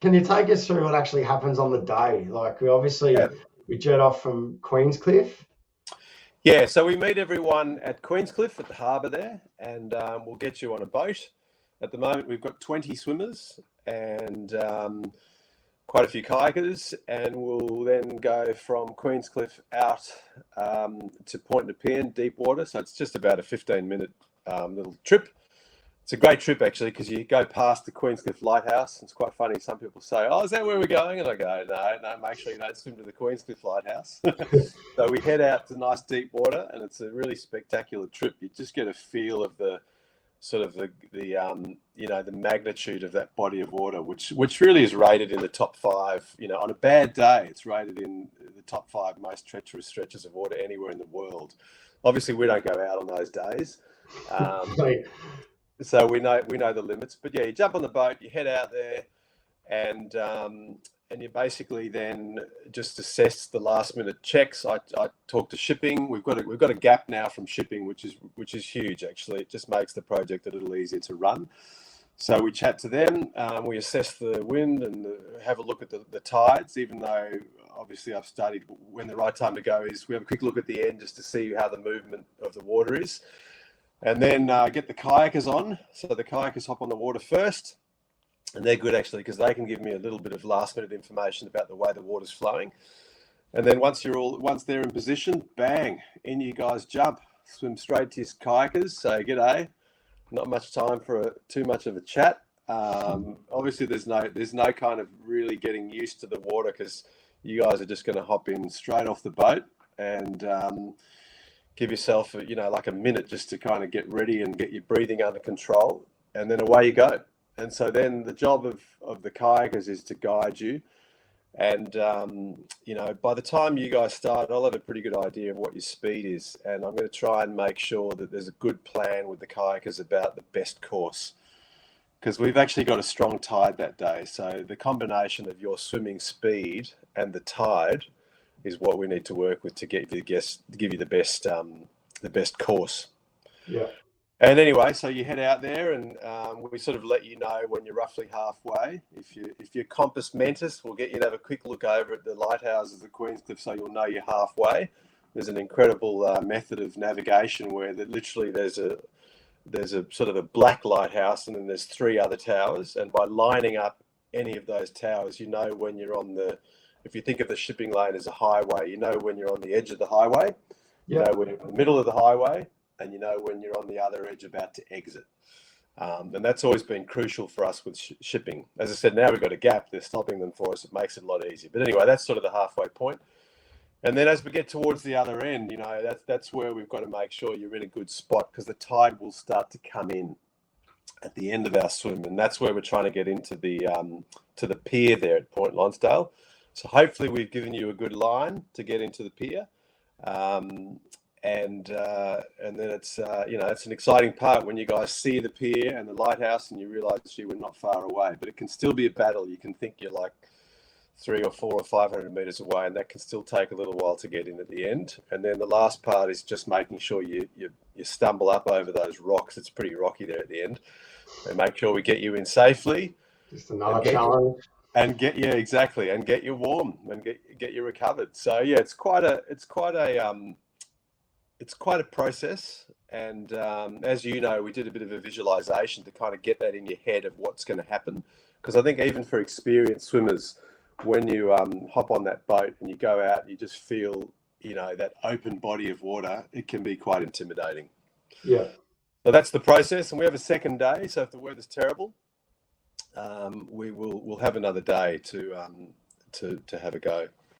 Can you take us through what actually happens on the day? Like Yeah. we jet off from Queenscliff. Yeah, so we meet everyone at Queenscliff at the harbour there, and we'll get you on a boat. At the moment, we've got 20 swimmers and quite a few kayakers, and we'll then go from Queenscliff out to Point Nepean, deep water. So it's just about a 15-minute little trip. It's a great trip actually because you go past the Queenscliff Lighthouse. It's quite funny. Some people say, "Oh, is that where we're going?" And I go, "No, make sure you don't swim to the Queenscliff Lighthouse." So we head out to nice deep water, and it's a really spectacular trip. You just get a feel of the sort of the magnitude of that body of water, which really is rated in the top five. On a bad day, it's rated in the top five most treacherous stretches of water anywhere in the world. Obviously, we don't go out on those days. Like, So we know the limits, but yeah, you jump on the boat, you head out there, and you basically then just assess the last minute checks. I talk to shipping. We've got a gap now from shipping, which is huge actually. It just makes the project a little easier to run. So we chat to them. We assess the wind and have a look at the tides. Even though obviously I've studied when the right time to go is. We have a quick look at the end just to see how the movement of the water is. And then get the kayakers on. So the kayakers hop on the water first. And they're good actually because they can give me a little bit of last minute information about the way the water's flowing. And then once they're in position, bang, in you guys jump. Swim straight to your kayakers. So g'day. Not much time for too much of a chat. Obviously there's no kind of really getting used to the water because you guys are just going to hop in straight off the boat and give yourself, like a minute just to kind of get ready and get your breathing under control, and then away you go. And so then the job of the kayakers is to guide you. And, by the time you guys start, I'll have a pretty good idea of what your speed is. And I'm going to try and make sure that there's a good plan with the kayakers about the best course. Because we've actually got a strong tide that day. So the combination of your swimming speed and the tide is what we need to work with to give you the best course. yeah. And anyway, so you head out there, and we sort of let you know when you're roughly halfway. If you're compass mentis, we'll get you to have a quick look over at the lighthouses at Queenscliff, so you'll know you're halfway. There's an incredible method of navigation where literally there's a sort of a black lighthouse, and then there's three other towers, and by lining up any of those towers, you know when you're on the. If you think of the shipping lane as a highway, you know when you're on the edge of the highway, you know when you're in the middle of the highway, and you know when you're on the other edge about to exit. And that's always been crucial for us with shipping. As I said, now we've got a gap. They're stopping them for us. It makes it a lot easier. But anyway, that's sort of the halfway point. And then as we get towards the other end, that's where we've got to make sure you're in a good spot because the tide will start to come in at the end of our swim. And that's where we're trying to get into to the pier there at Point Lonsdale. So hopefully we've given you a good line to get into the pier. And then it's it's an exciting part when you guys see the pier and the lighthouse and you realise you were not far away, but it can still be a battle. You can think you're like 300 or 400 or 500 meters away, and that can still take a little while to get in at the end. And then the last part is just making sure you stumble up over those rocks. It's pretty rocky there at the end, and make sure we get you in safely. Just another challenge. And get you warm and get you recovered. So yeah, it's quite a process. And as you know, we did a bit of a visualization to kind of get that in your head of what's going to happen. Because I think even for experienced swimmers, when you hop on that boat and you go out, you just feel, that open body of water. It can be quite intimidating. Yeah. So that's the process. And we have a second day. So if the weather's terrible, we'll have another day to have a go.